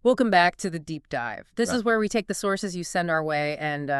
Welcome back to the deep dive. This Right. is where we take the sources you send our way and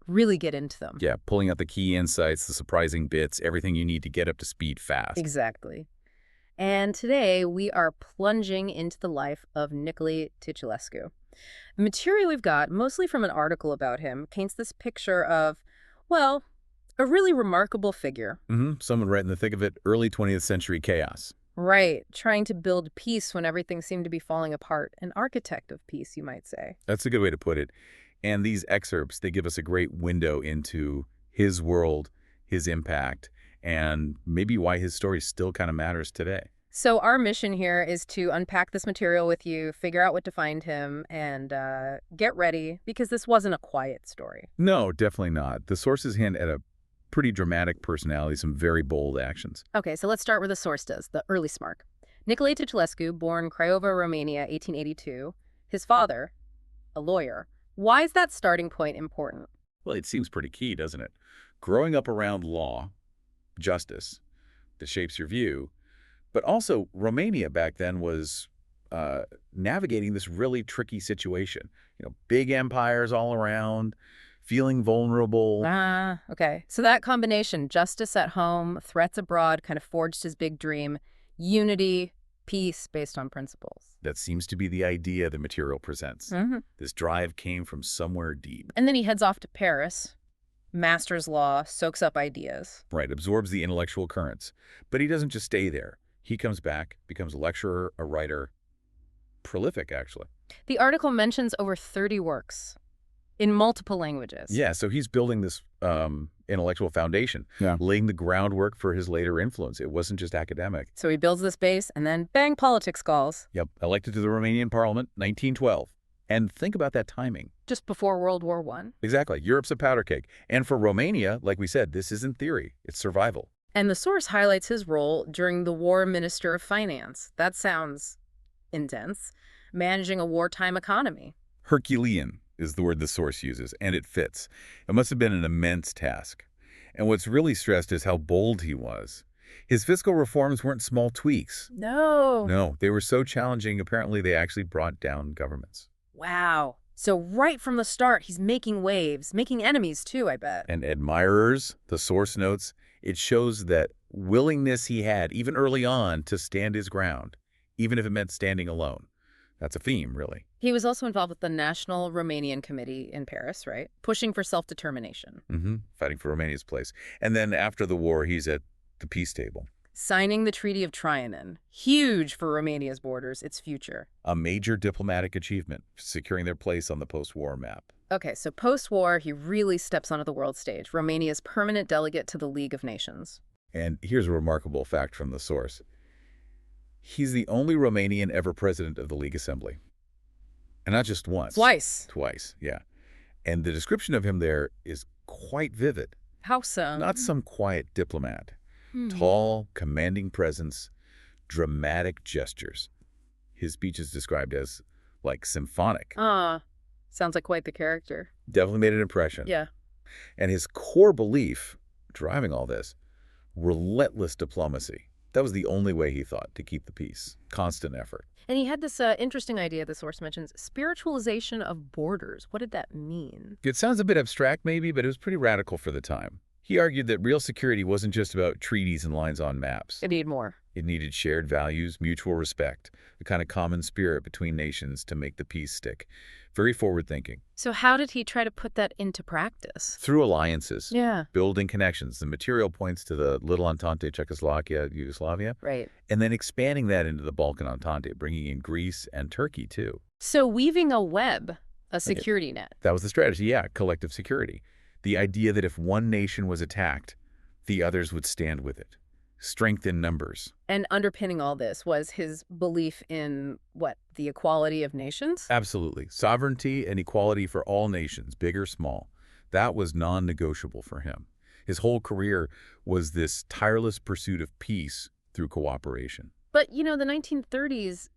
really get into them. Yeah, pulling out the key insights, the surprising bits, everything you need to get up to speed fast. Exactly. And today we are plunging into the life of Nicolae Titulescu. The material we've got, mostly from an article about him, paints this picture of, well, a really remarkable figure. Someone right in the thick of it, early 20th century chaos. Right, trying to build peace when everything seemed to be falling apart. An architect of peace, you might say. That's a good way to put it. And these excerpts, they give us a great window into his world, his impact, and maybe why his story still kind of matters today. So our mission here is to unpack this material with you, figure out what defined him, and get ready, because this wasn't a quiet story. No, definitely not. The sources hint at a pretty dramatic personality, some very bold actions. Okay, so let's start where the source does, the early spark. Nicolae Titulescu, born Craiova, Romania, 1882. His father, a lawyer. Why is that starting point important? Well, it seems pretty key, doesn't it? Growing up around law, justice, that shapes your view, but also Romania back then was navigating this really tricky situation. Big empires all around, feeling vulnerable. Okay. So that combination, justice at home, threats abroad, kind of forged his big dream, unity, peace based on principles. That seems to be the idea the material presents. This drive came from somewhere deep. And then he heads off to Paris, masters law, soaks up ideas. Right, absorbs the intellectual currents. But he doesn't just stay there. He comes back, becomes a lecturer, a writer, prolific, actually. The article mentions over 30 works in multiple languages. Yeah, so he's building this intellectual foundation, laying the groundwork for his later influence. It wasn't just academic. So he builds this base, and then bang, politics calls. Yep, elected to the Romanian parliament, 1912. And think about that timing. Just before World War I. Exactly. Europe's a powder keg. And for Romania, like we said, this isn't theory. It's survival. And the source highlights his role during the War Minister of Finance. That sounds intense. Managing a wartime economy. Herculean is the word the source uses, and it fits. It must have been an immense task. And what's really stressed is how bold he was. His fiscal reforms weren't small tweaks. No, they were so challenging, apparently they actually brought down governments. Wow. So right from the start, he's making waves, making enemies too, I bet. And admirers, the source notes, it shows that willingness he had, even early on, to stand his ground, even if it meant standing alone. That's a theme, really. He was also involved with the National Romanian Committee in Paris, right? Pushing for self-determination. Fighting for Romania's place. And then after the war, he's at the peace table. Signing the Treaty of Trianon. Huge for Romania's borders, its future. A major diplomatic achievement, securing their place on the post-war map. Okay, so post-war, he really steps onto the world stage. Romania's permanent delegate to the League of Nations. And here's a remarkable fact from the source. He's the only Romanian ever president of the League Assembly. And not just once. Twice, yeah. And the description of him there is quite vivid. How so? Not some quiet diplomat. Tall, commanding presence, dramatic gestures. His speech is described as, like, symphonic. Sounds like quite the character. Definitely made an impression. Yeah. And his core belief, driving all this, relentless diplomacy. That was the only way he thought to keep the peace. Constant effort. And he had this interesting idea, the source mentions, spiritualization of borders. What did that mean? It sounds a bit abstract maybe, but it was pretty radical for the time. He argued that real security wasn't just about treaties and lines on maps. It needed more. It needed shared values, mutual respect, the kind of common spirit between nations to make the peace stick. Very forward-thinking. So how did he try to put that into practice? Through alliances. Yeah. Building connections. The material points to the Little Entente, Czechoslovakia, Yugoslavia. Right. And then expanding that into the Balkan Entente, bringing in Greece and Turkey, too. So weaving a web, a security net. That was the strategy, yeah, collective security. The idea that if one nation was attacked, the others would stand with it. Strength in numbers. And underpinning all this was his belief in, what, the equality of nations? Absolutely. Sovereignty and equality for all nations, big or small. That was non-negotiable for him. His whole career was this tireless pursuit of peace through cooperation. But, the 1930s,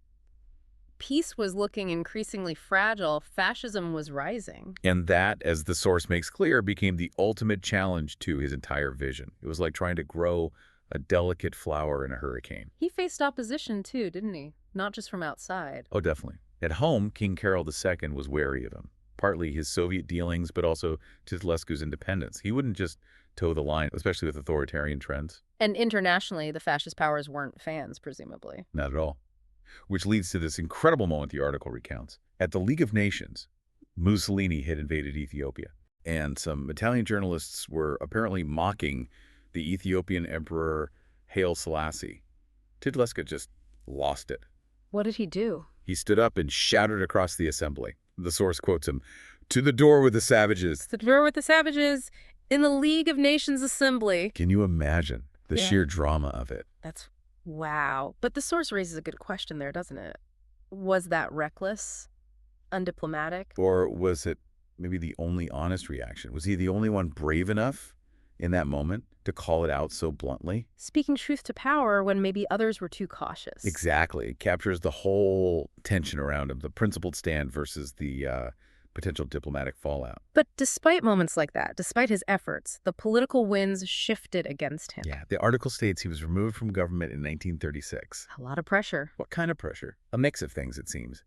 peace was looking increasingly fragile. Fascism was rising. And that, as the source makes clear, became the ultimate challenge to his entire vision. It was like trying to grow a delicate flower in a hurricane. He faced opposition too, didn't he? Not just from outside. Oh, definitely. At home, King Carol II was wary of him, partly his Soviet dealings, but also Titulescu's independence. He wouldn't just toe the line, especially with authoritarian trends. And internationally, the fascist powers weren't fans, presumably. Not at all. Which leads to this incredible moment the article recounts. At the League of Nations, Mussolini had invaded Ethiopia, and some Italian journalists were apparently mocking the Ethiopian Emperor Haile Selassie. Titulescu just lost it. What did he do? He stood up and shouted across the assembly. The source quotes him, "To the door with the savages." The door with the savages in the League of Nations Assembly. Can you imagine the Yeah. sheer drama of it? That's wow. But the source raises a good question there, doesn't it? Was that reckless? Undiplomatic? Or was it maybe the only honest reaction? Was he the only one brave enough in that moment to call it out so bluntly? Speaking truth to power when maybe others were too cautious. Exactly. It captures the whole tension around him, the principled stand versus the potential diplomatic fallout. But despite moments like that, despite his efforts, the political winds shifted against him. Yeah, the article states he was removed from government in 1936. A lot of pressure. What kind of pressure? A mix of things, it seems.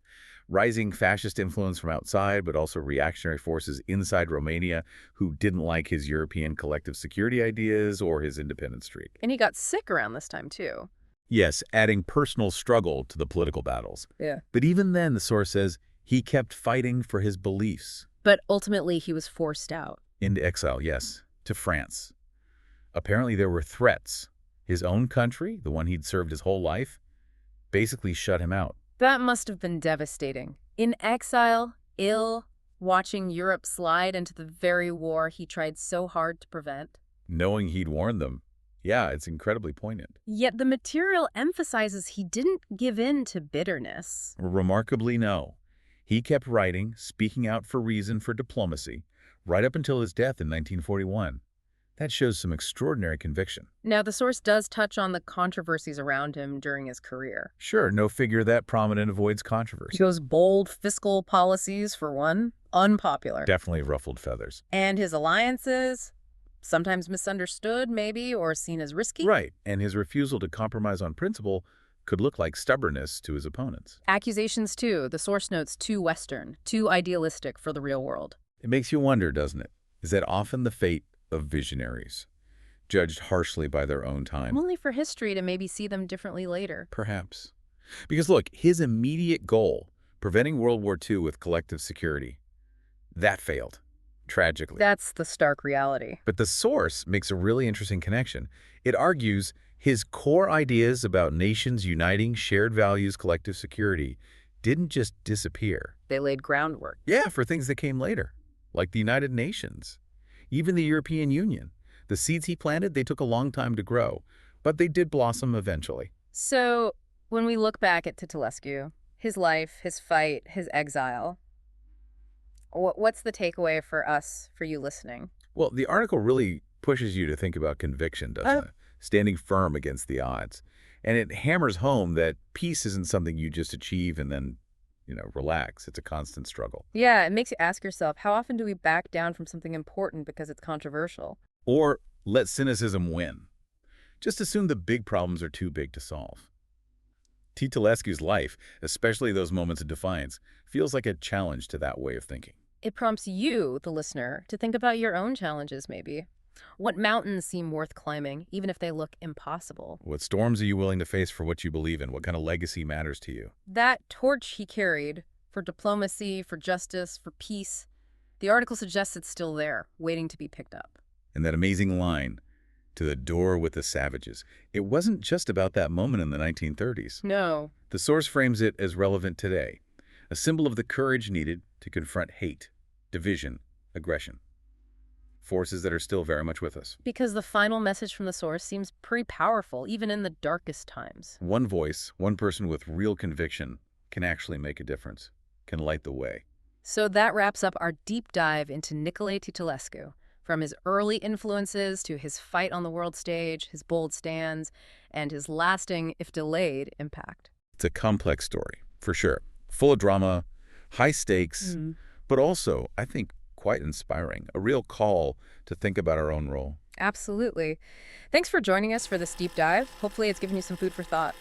Rising fascist influence from outside, but also reactionary forces inside Romania who didn't like his European collective security ideas or his independence streak. And he got sick around this time, too. Yes, adding personal struggle to the political battles. Yeah. But even then, the source says, he kept fighting for his beliefs. But ultimately, he was forced out. Into exile, yes, to France. Apparently there were threats. His own country, the one he'd served his whole life, basically shut him out. That must have been devastating. In exile, ill, watching Europe slide into the very war he tried so hard to prevent. Knowing he'd warned them. Yeah, it's incredibly poignant. Yet the material emphasizes he didn't give in to bitterness. Remarkably, no. He kept writing, speaking out for reason for diplomacy, right up until his death in 1941. That shows some extraordinary conviction. Now, the source does touch on the controversies around him during his career. Sure, no figure that prominent avoids He controversy. goes bold fiscal policies, for one, unpopular. Definitely ruffled feathers. And his alliances, sometimes misunderstood, maybe, or seen as risky. Right, and his refusal to compromise on principle could look like stubbornness to his opponents. Accusations, too. The source notes too Western, too idealistic for the real world. It makes you wonder, doesn't it? Is that often the fate of visionaries, judged harshly by their own time? Only for history to maybe see them differently later. Perhaps. Because look, his immediate goal, preventing World War II with collective security, that failed, tragically. That's the stark reality. But the source makes a really interesting connection. It argues his core ideas about nations uniting shared values, collective security, didn't just disappear. They laid groundwork. Yeah, for things that came later, like the United Nations, even the European Union. The seeds he planted, they took a long time to grow, but they did blossom eventually. So, when we look back at Titulescu, his life, his fight, his exile, what's the takeaway for us, for you listening? Well, the article really pushes you to think about conviction, doesn't it? Standing firm against the odds. And it hammers home that peace isn't something you just achieve and then, relax. It's a constant struggle. Yeah, it makes you ask yourself, how often do we back down from something important because it's controversial? Or let cynicism win. Just assume the big problems are too big to solve. Titulescu's life, especially those moments of defiance, feels like a challenge to that way of thinking. It prompts you, the listener, to think about your own challenges, maybe. What mountains seem worth climbing, even if they look impossible? What storms are you willing to face for what you believe in? What kind of legacy matters to you? That torch he carried for diplomacy, for justice, for peace, the article suggests it's still there, waiting to be picked up. And that amazing line, "To the door with the savages." It wasn't just about that moment in the 1930s. No. The source frames it as relevant today, a symbol of the courage needed to confront hate, division, aggression. Forces that are still very much with us. Because the final message from the source seems pretty powerful, even in the darkest times. One voice, one person with real conviction can actually make a difference, can light the way. So that wraps up our deep dive into Nicolae Titulescu, from his early influences to his fight on the world stage, his bold stands, and his lasting, if delayed, impact. It's a complex story, for sure. Full of drama, high stakes, but also, I think, quite inspiring. A real call to think about our own role. Absolutely. Thanks for joining us for this deep dive. Hopefully it's given you some food for thought.